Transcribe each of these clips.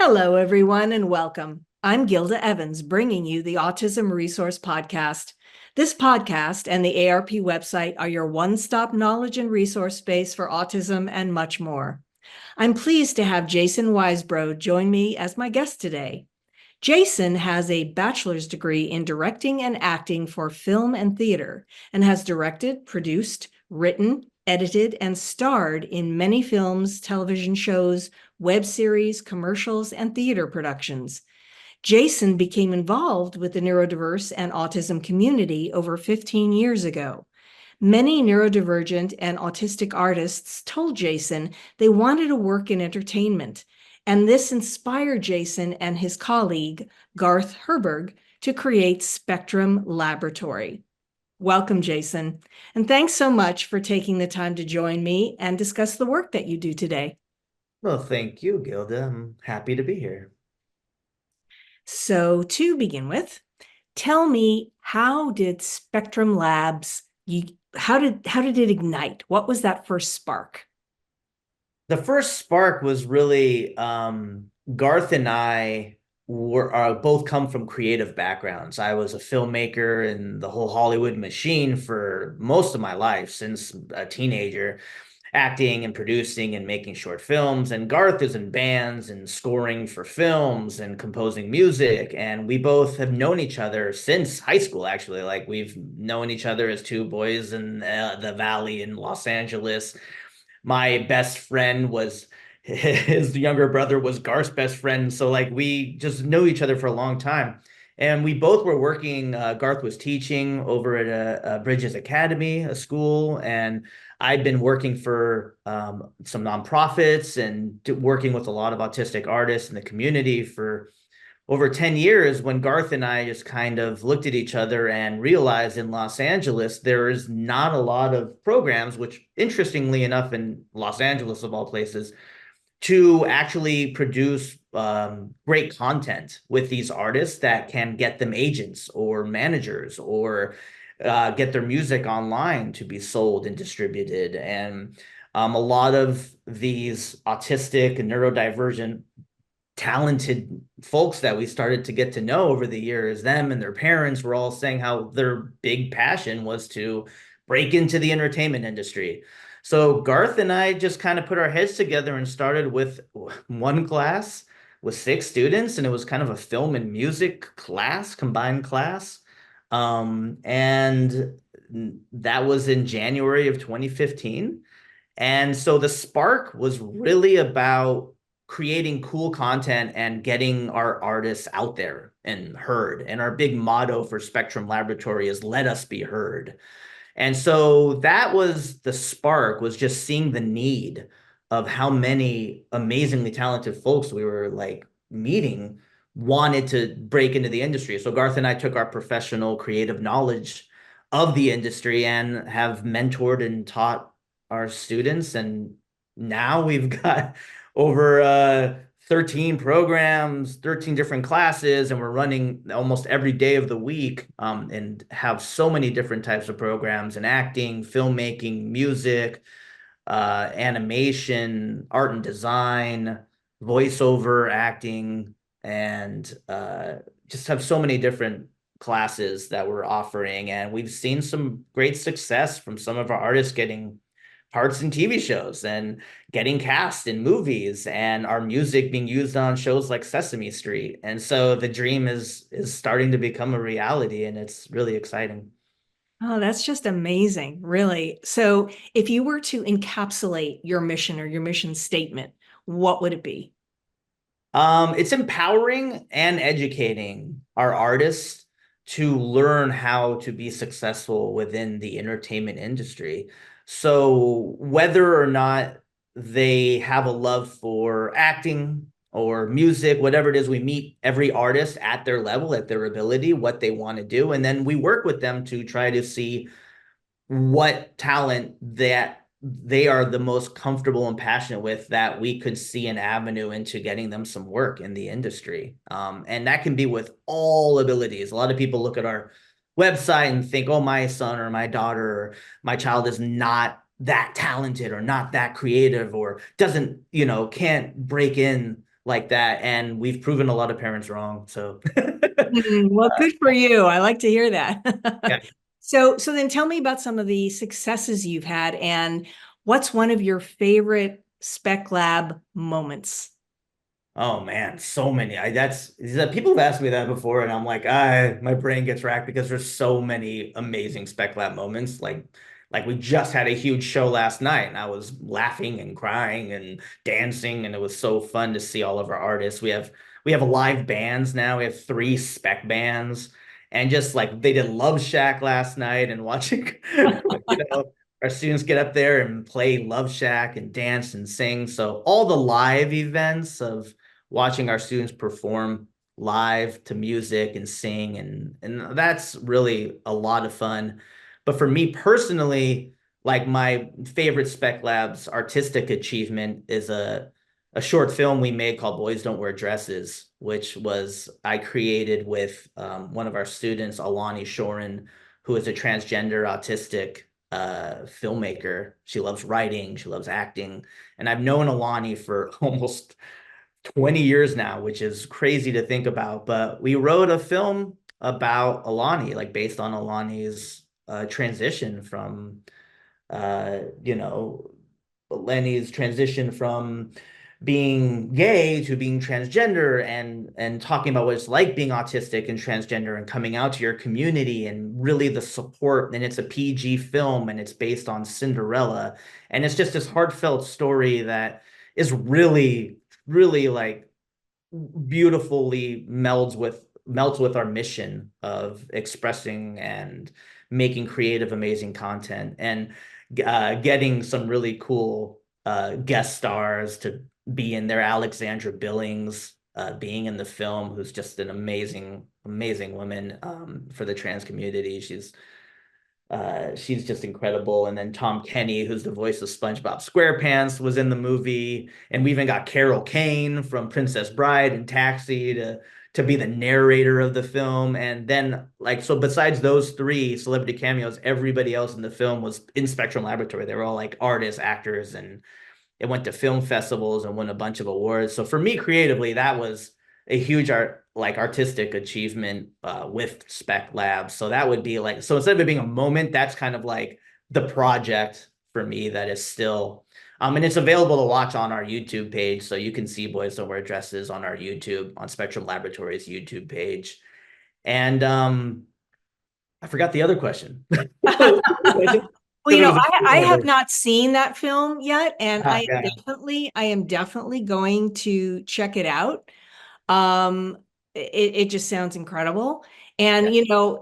Hello, everyone, and welcome. I'm Gilda Evans, bringing you the Autism Resource Podcast. This podcast and the ARP website are your one-stop knowledge and resource space for autism and much more. I'm pleased to have Jason Weissbrod join me as my guest today. Jason has a bachelor's degree in directing and acting for film and theater and has directed, produced, written, edited, and starred in many films, television shows, web series, commercials, and theater productions. Jason became involved with the neurodiverse and autism community over 15 years ago. Many neurodivergent and autistic artists told Jason they wanted to work in entertainment, and this inspired Jason and his colleague, Garth Herberg, to create Spectrum Laboratory. Welcome, Jason, and thanks so much for taking the time to join me and discuss the work that you do today. Well, thank you, Gilda. I'm happy to be here. So to begin with, tell me, how did Spectrum Labs, how did it ignite? What was that first spark? The first spark was really Garth and I are both come from creative backgrounds. I was a filmmaker in the whole Hollywood machine for most of my life since a teenager, acting and producing and making short films. And Garth is in bands and scoring for films and composing music. And we both have known each other since high school, actually. Like we've known each other as two boys in the Valley in Los Angeles. My best friend was his younger brother was Garth's best friend. So like we just know each other for a long time. And we both were working. Garth was teaching over at a Bridges Academy, a school, and I'd been working for some nonprofits and working with a lot of autistic artists in the community for over 10 years, when Garth and I just kind of looked at each other and realized in Los Angeles, there is not a lot of programs, which interestingly enough, in Los Angeles of all places, to actually produce great content with these artists that can get them agents or managers or get their music online to be sold and distributed. And a lot of these autistic and neurodivergent talented folks that we started to get to know over the years, them and their parents were all saying how their big passion was to break into the entertainment industry. So Garth and I just kind of put our heads together and started with one class with 6 students, and it was kind of a film and music class, combined class. And that was in January of 2015. And so the spark was really about creating cool content and getting our artists out there and heard. And our big motto for Spectrum Laboratory is let us be heard. And so that was the spark, was just seeing the need of how many amazingly talented folks we were like meeting wanted to break into the industry. So Garth and I took our professional creative knowledge of the industry and have mentored and taught our students. And now we've got over 13 programs, 13 different classes, and we're running almost every day of the week, and have so many different types of programs in acting, filmmaking, music, animation, art and design, voiceover acting, and just have so many different classes that we're offering. And we've seen some great success from some of our artists getting parts in TV shows and getting cast in movies, and our music being used on shows like Sesame Street. And so the dream is starting to become a reality, and it's really exciting. Oh, that's just amazing, really. So, if you were to encapsulate your mission or your mission statement, what would it be? It's empowering and educating our artists to learn how to be successful within the entertainment industry. So whether or not they have a love for acting or music, whatever it is, we meet every artist at their level, at their ability, what they want to do. And then we work with them to try to see what talent that they are the most comfortable and passionate with, that we could see an avenue into getting them some work in the industry. And that can be with all abilities. A lot of people look at our website and think, oh, my son or my daughter or my child is not that talented or not that creative or doesn't, can't break in like that. And we've proven a lot of parents wrong. So Well, good for you. I like to hear yeah. that. So then tell me about some of the successes you've had and what's one of your favorite spec lab moments? Oh man, so many. People have asked me that before, and I'm like, my brain gets racked because there's so many amazing spec lab moments. Like we just had a huge show last night, and I was laughing and crying and dancing, and it was so fun to see all of our artists. We have live bands now. We have three spec bands, and just like they did Love Shack last night, and watching, our students get up there and play Love Shack and dance and sing. So all the live events of watching our students perform live to music and sing and that's really a lot of fun. But for me personally, like my favorite spec labs artistic achievement is a short film we made called Boys Don't Wear Dresses, which was I created with one of our students, Alani Shorin, who is a transgender autistic filmmaker. She loves writing, she loves acting, and I've known Alani for almost 20 years now, which is crazy to think about. But we wrote a film about Alani, like based on Alani's transition from, Lenny's transition from being gay to being transgender and talking about what it's like being autistic and transgender and coming out to your community and really the support. And it's a PG film and it's based on Cinderella. And it's just this heartfelt story that is really, really like beautifully melts with our mission of expressing and making creative, amazing content and getting some really cool guest stars to be in there. Alexandra Billings being in the film, who's just an amazing, amazing woman for the trans community. She's just incredible. And then Tom Kenny, who's the voice of SpongeBob SquarePants, was in the movie. And we even got Carol Kane from Princess Bride and Taxi to be the narrator of the film. And then, like, so besides those three celebrity cameos, everybody else in the film was in Spectrum Laboratory. They were all like artists, actors, and it went to film festivals and won a bunch of awards. So for me, creatively, that was a huge artistic achievement with Spec Labs. So that would be like, so instead of it being a moment, that's kind of like the project for me that is still and it's available to watch on our YouTube page. So you can see Boys Don't Wear Dresses on our YouTube, on Spectrum Laboratories YouTube page. And I forgot the other question. Well, Because it was I have not seen that film yet, and yeah. I am definitely going to check it out. Um, it just sounds incredible. Yeah. And,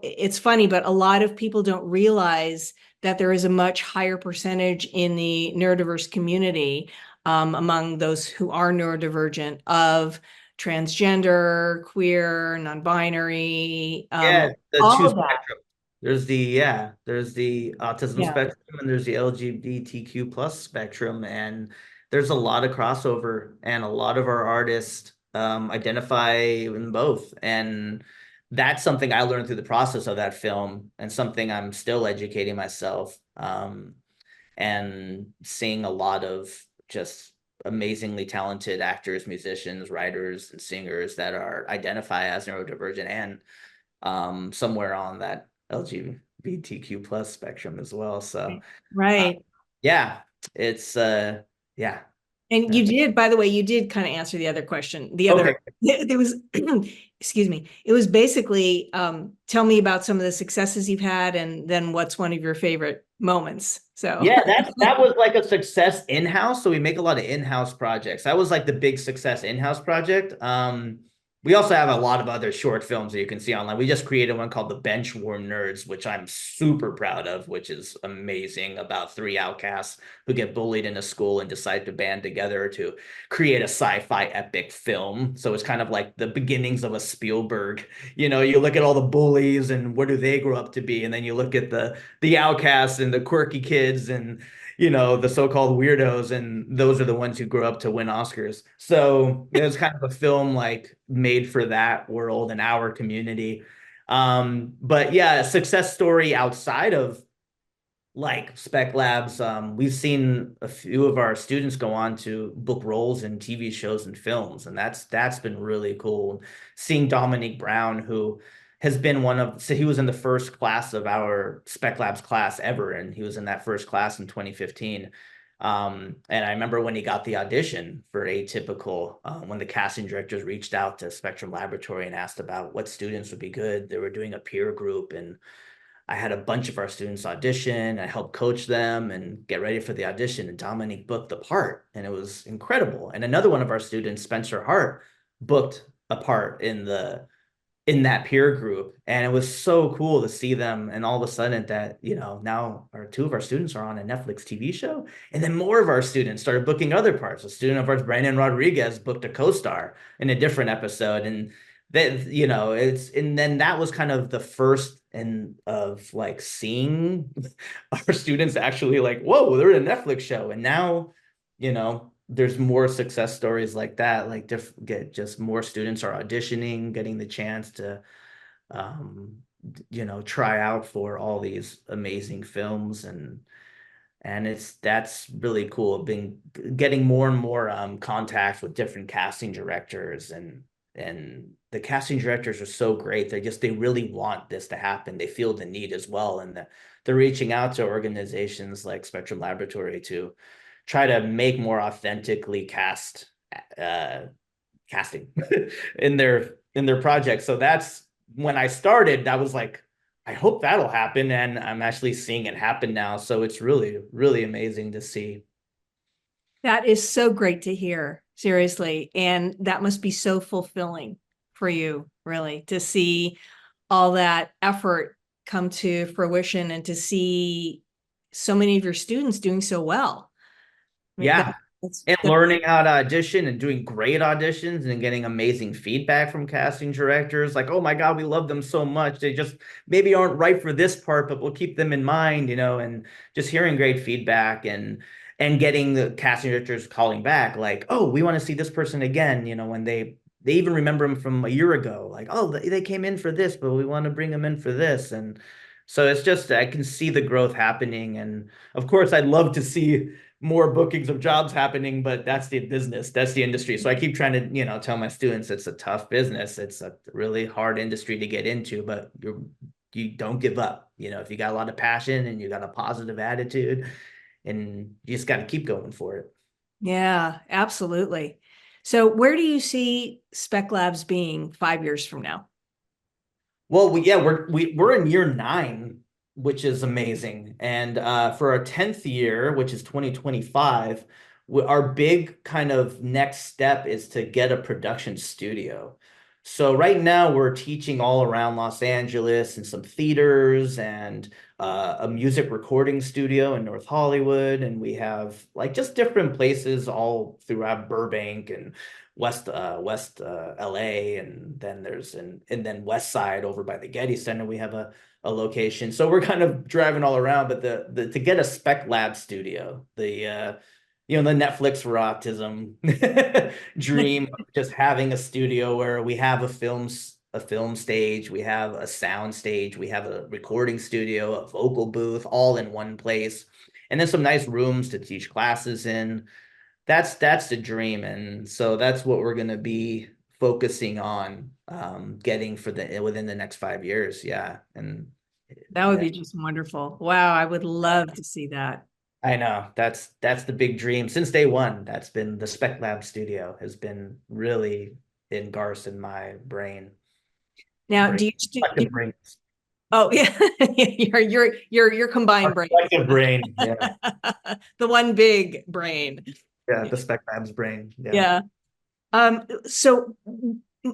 it's funny, but a lot of people don't realize that there is a much higher percentage in the neurodiverse community, among those who are neurodivergent of transgender, queer, non-binary, Yeah, the all two of that. spectrum. There's the autism Yeah. spectrum and there's the LGBTQ plus spectrum, and there's a lot of crossover, and a lot of our artists identify in both. And that's something I learned through the process of that film, and something I'm still educating myself, and seeing a lot of just amazingly talented actors, musicians, writers, and singers that are identify as neurodivergent and somewhere on that LGBTQ plus spectrum as well. So uh, Right. yeah, it's yeah. And you did, by the way, you did kind of answer the other question. Okay. There was, excuse me, it was basically, tell me about some of the successes you've had and then what's one of your favorite moments. So, Yeah, that was like a success in-house. So we make a lot of in-house projects. That was like the big success in-house project. We also have a lot of other short films that you can see online. We just created one called The Benchwarm Nerds, which I'm super proud of, which is amazing, about three outcasts who get bullied in a school and decide to band together to create a sci-fi epic film. So it's kind of like the beginnings of a Spielberg. You look at all the bullies and what do they grow up to be, and then you look at the outcasts and the quirky kids and the so-called weirdos, and those are the ones who grow up to win Oscars. So it was kind of a film like made for that world and our community. But yeah, a success story outside of like spec labs. We've seen a few of our students go on to book roles in TV shows and films, and that's been really cool. Seeing Dominique Brown, who has been so he was in the first class of our spec labs class ever, and he was in that first class in 2015. And I remember when he got the audition for Atypical, when the casting directors reached out to Spectrum Laboratory and asked about what students would be good. They were doing a peer group, and I had a bunch of our students audition. I helped coach them and get ready for the audition. And Dominique booked the part, and it was incredible. And another one of our students, Spencer Hart, booked a part in that peer group, and it was so cool to see them. And all of a sudden, that now our two of our students are on a Netflix TV show, and then more of our students started booking other parts. A student of ours, Brandon Rodriguez, booked a co-star in a different episode, and and then that was kind of the first of like seeing our students actually like, whoa, they're in a Netflix show. And now, there's more success stories like that, like get just more students are auditioning, getting the chance to try out for all these amazing films. And that's really cool. Been getting more and more contact with different casting directors, and the casting directors are so great. They really want this to happen. They feel the need as well, and they're reaching out to organizations like Spectrum Laboratory to try to make more authentically casting in their projects. So that's when I started. I was like, I hope that'll happen, and I'm actually seeing it happen now. So it's really, really amazing to see. That is so great to hear, seriously. And that must be so fulfilling for you, really, to see all that effort come to fruition and to see so many of your students doing so well. I mean, Yeah. And learning how to audition and doing great auditions and getting amazing feedback from casting directors. Like, oh my God, we love them so much. They just maybe aren't right for this part, but we'll keep them in mind, and just hearing great feedback and getting the casting directors calling back, like, oh, we want to see this person again, when they even remember them from a year ago. Like, oh, they came in for this, but we want to bring them in for this. And so it's just, I can see the growth happening. And of course, I'd love to see more bookings of jobs happening, but that's the business, that's the industry. So I keep trying to, tell my students it's a tough business. It's a really hard industry to get into, but you don't give up. If you got a lot of passion and you got a positive attitude, and you just got to keep going for it. Yeah, absolutely. So where do you see Spec Labs being 5 years from now? Well, we're in year 9, which is amazing. And for our 10th year, which is 2025, our big kind of next step is to get a production studio. So right now we're teaching all around Los Angeles and some theaters and a music recording studio in North Hollywood, and we have like just different places all throughout Burbank and West LA, and then and then West Side over by the Getty Center we have a location. So we're kind of driving all around, but the to get a spec lab studio, the Netflix for autism dream of just having a studio where we have a film stage, we have a sound stage, we have a recording studio, a vocal booth, all in one place, and then some nice rooms to teach classes in. That's the dream, and so that's what we're going to be focusing on getting within the next 5 years. Yeah, and That would yeah, be just wonderful. Wow, I would love to see that. I know that's the big dream since day one. That's been the Spec Lab Studio has been really in Garth and my brain. Now, Brain, collective brain, oh yeah, your combined brain. collective brain. Yeah, The one big brain. yeah, the Spec Lab's brain. Yeah. Yeah. So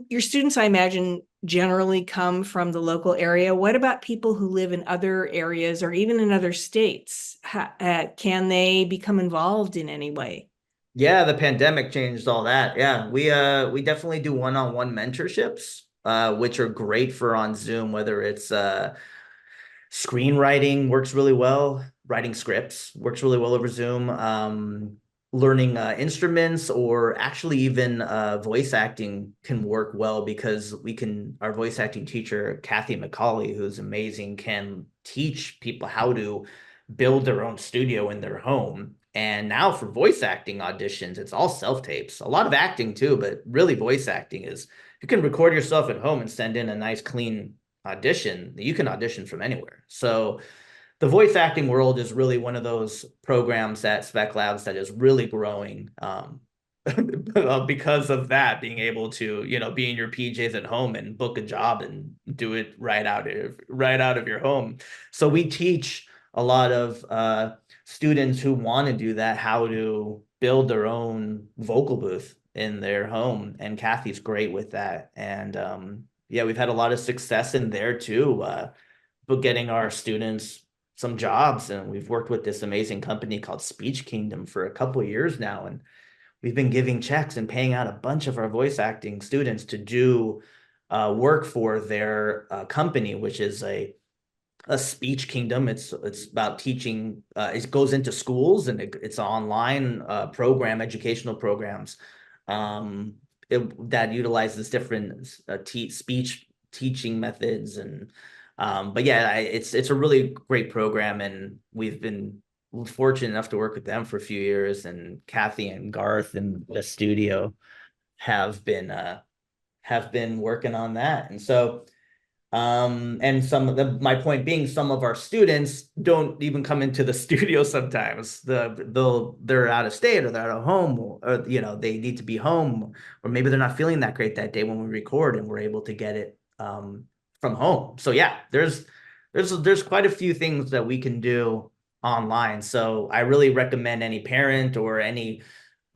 your students, I imagine, generally come from the local area. What about people who live in other areas or even in other states? Can they become involved in any way? Yeah, the pandemic changed all that. Yeah, we definitely do one-on-one mentorships, which are great for on Zoom, whether it's screenwriting works really well, writing scripts works really well over Zoom, learning instruments, or actually even voice acting can work well, because our voice acting teacher, Kathy McCauley, who's amazing, can teach people how to build their own studio in their home. And now for voice acting auditions, it's all self-tapes. A lot of acting too, but really voice acting is you can record yourself at home and send in a nice clean audition. You can audition from anywhere. So the voice acting world is really one of those programs at Spec Labs that is really growing, because of that, being able to, be in your PJs at home and book a job and do it right out of your home. So we teach a lot of students who want to do that how to build their own vocal booth in their home, and Kathy's great with that. And yeah, we've had a lot of success in there too, but getting our students some jobs, and we've worked with this amazing company called Speech Kingdom for a couple of years now, and we've been giving checks and paying out a bunch of our voice acting students to do work for their company, which is a speech kingdom. It's about teaching. It goes into schools, and it's an online program, educational programs that utilizes different speech teaching methods. And but yeah, it's a really great program, and we've been fortunate enough to work with them for a few years. And Kathy and Garth in the studio have been working on that. And so and my point being, some of our students don't even come into the studio sometimes. They're out of state, or they're out of home, or they need to be home, or maybe they're not feeling that great that day when we record, and we're able to get it from home. So yeah, there's quite a few things that we can do online. So I really recommend any parent or any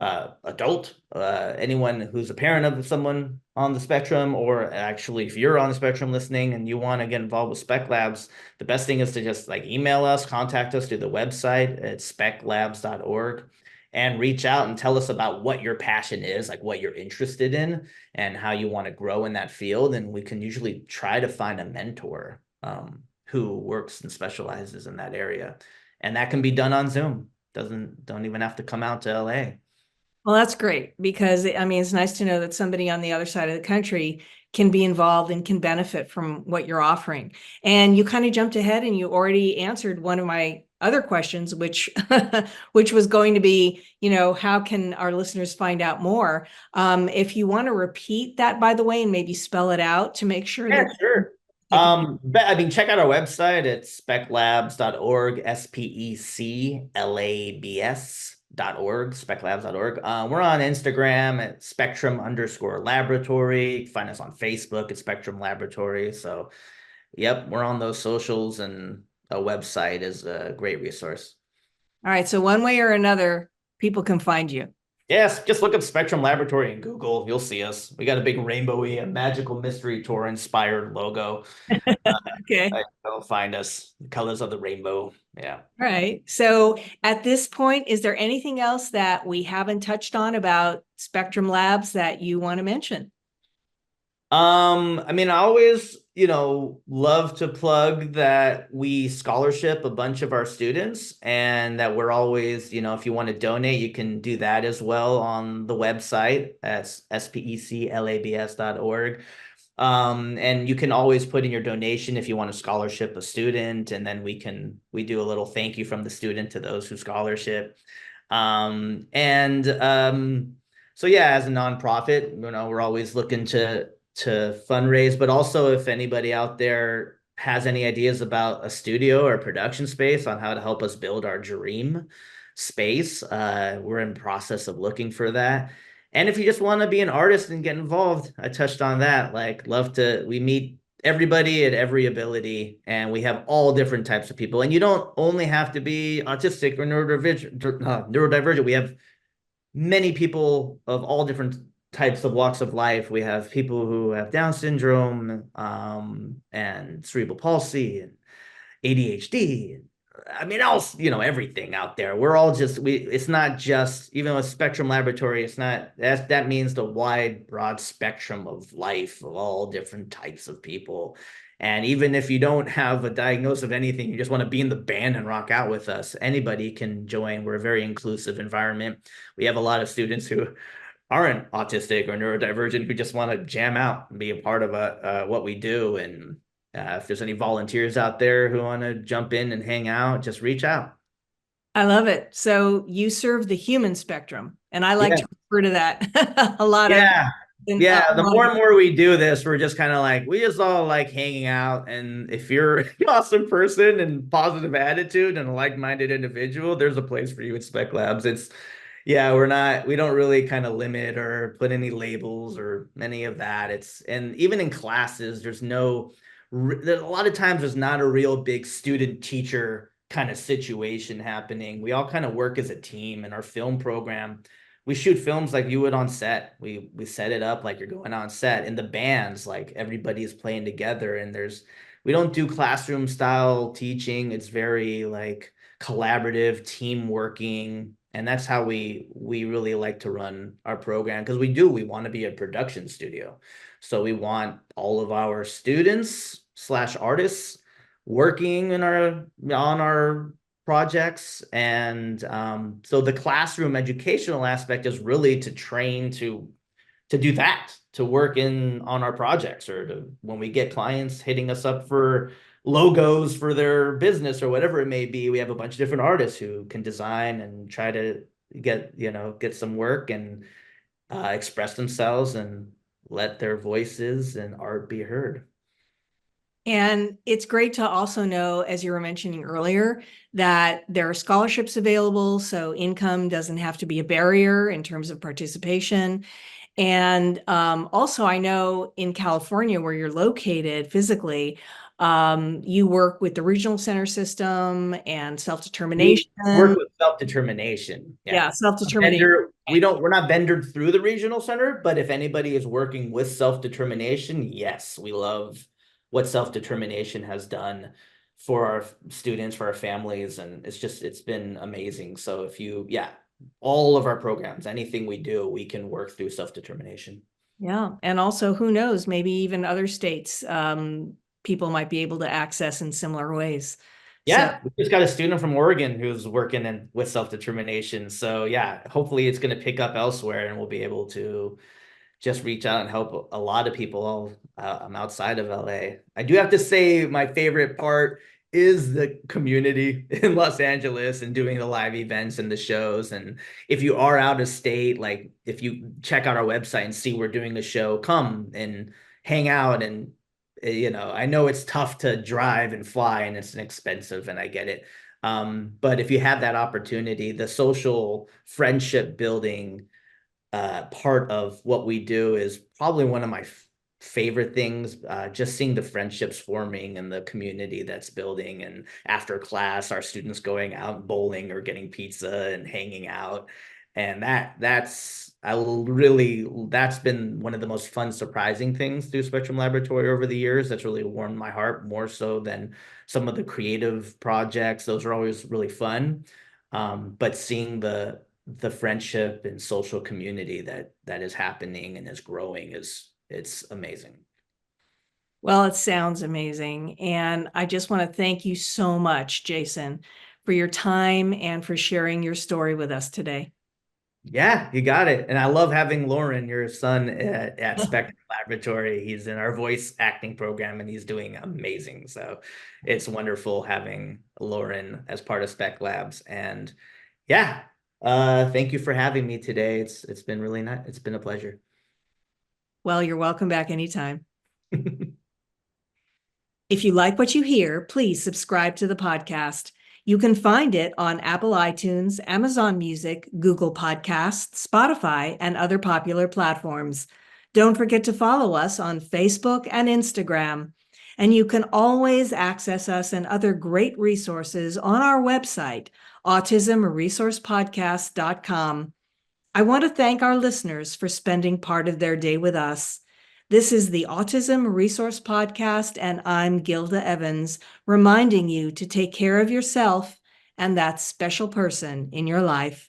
adult, anyone who's a parent of someone on the spectrum, or actually if you're on the spectrum listening and you want to get involved with Spec Labs, the best thing is to just like email us, contact us through the website at speclabs.org, and reach out and tell us about what your passion is, like what you're interested in and how you want to grow in that field. And we can usually try to find a mentor who works and specializes in that area. And that can be done on Zoom. Don't even have to come out to LA. Well, that's great, because I mean, it's nice to know that somebody on the other side of the country can be involved and can benefit from what you're offering. And you kind of jumped ahead and you already answered one of my other questions, which which was going to be, how can our listeners find out more? If you want to repeat that, by the way, and maybe spell it out to make sure Yeah, that sure. they can. I mean, check out our website at speclabs.org, speclabs.org, speclabs.org. We're on Instagram at spectrum_laboratory. Find us on Facebook at Spectrum Laboratory. So, yep, we're on those socials, and a website is a great resource. All right. So one way or another, people can find you. Yes, just look up Spectrum Laboratory in Google. You'll see us. We got a big rainbowy, a magical mystery tour inspired logo. Okay. They'll find us. The colors of the rainbow. Yeah. All right. So at this point, is there anything else that we haven't touched on about Spectrum Labs that you want to mention? I mean, I always, love to plug that we scholarship a bunch of our students, and that we're always, if you want to donate, you can do that as well on the website at speclabs.org. And you can always put in your donation if you want to scholarship a student, and then we do a little thank you from the student to those who scholarship. And so yeah, as a nonprofit, we're always looking to fundraise, but also if anybody out there has any ideas about a studio or production space on how to help us build our dream space, we're in process of looking for that. And if you just want to be an artist and get involved, I touched on that. Like, we meet everybody at every ability, and we have all different types of people. And you don't only have to be autistic or neurodivergent. We have many people of all different types of walks of life. We have people who have Down syndrome, and cerebral palsy, and ADHD. I mean, everything out there. We're all it's not just, even with Spectrum Laboratory, it's not, that means the wide, broad spectrum of life of all different types of people. And even if you don't have a diagnosis of anything, you just want to be in the band and rock out with us, anybody can join. We're a very inclusive environment. We have a lot of students who aren't autistic or neurodivergent who just want to jam out and be a part of what we do. And If there's any volunteers out there who want to jump in and hang out, just reach out. I love it. So you serve the human spectrum, and I like Yeah. to refer to that a lot of Yeah. a Yeah. The lot more of and more we do this, we're just kind of like, we just all like hanging out. And if you're an awesome person and positive attitude and a like-minded individual, there's a place for you at Spec Labs. Yeah, we don't really kind of limit or put any labels or any of that. And even in classes, there's a lot of times there's not a real big student teacher kind of situation happening. We all kind of work as a team in our film program. We shoot films like you would on set. We set it up like you're going on set. In the bands, like everybody's playing together, and we don't do classroom style teaching. It's very like collaborative, team working, and that's how we really like to run our program, because we want to be a production studio. So we want all of our students slash artists working on our projects. And so the classroom educational aspect is really to train to do that, to work in on our projects, or to when we get clients hitting us up for logos for their business or whatever it may be, we have a bunch of different artists who can design and try to get some work and express themselves and let their voices and art be heard. And it's great to also know, as you were mentioning earlier, that there are scholarships available, so income doesn't have to be a barrier in terms of participation. And also, I know in California, where you're located physically, you work with the regional center system and We self-determination. work with self-determination. Yeah. Yeah, self-determination. We're not vendored through the regional center, but if anybody is working with self-determination, yes, we love what self-determination has done for our students, for our families, and it's been amazing. So yeah, all of our programs, anything we do, we can work through self-determination. Yeah, and also, who knows, maybe even other states, people might be able to access in similar ways. So, Yeah, we just got a student from Oregon who's working with self-determination. So yeah, hopefully it's going to pick up elsewhere, and we'll be able to just reach out and help a lot of people. I'm outside of LA. I do have to say my favorite part is the community in Los Angeles and doing the live events and the shows. And if you are out of state, like if you check out our website and see we're doing a show, come and hang out. And I know it's tough to drive and fly and it's expensive, and I get it. But if you have that opportunity, the social friendship building part of what we do is probably one of my favorite things. Just seeing the friendships forming and the community that's building, and after class our students going out bowling or getting pizza and hanging out. And that's been one of the most fun, surprising things through Spectrum Laboratory over the years. That's really warmed my heart, more so than some of the creative projects. Those are always really fun. But seeing the friendship and social community that is happening and is growing, it's amazing. well, it sounds amazing. And I just want to thank you so much, Jason, for your time and for sharing your story with us today. Yeah, you got it. And I love having Lauren, your son, at Spectrum Laboratory. He's in our voice acting program and he's doing amazing. So it's wonderful having Lauren as part of Spec Labs. And yeah, thank you for having me today. It's been really nice. It's been a pleasure. Well, you're welcome back anytime. If you like what you hear, please subscribe to the podcast. You can find it on Apple iTunes, Amazon Music, Google Podcasts, Spotify, and other popular platforms. Don't forget to follow us on Facebook and Instagram. And you can always access us and other great resources on our website, autismresourcepodcast.com. I want to thank our listeners for spending part of their day with us. This is the Autism Resource Podcast, and I'm Gilda Evans, reminding you to take care of yourself and that special person in your life.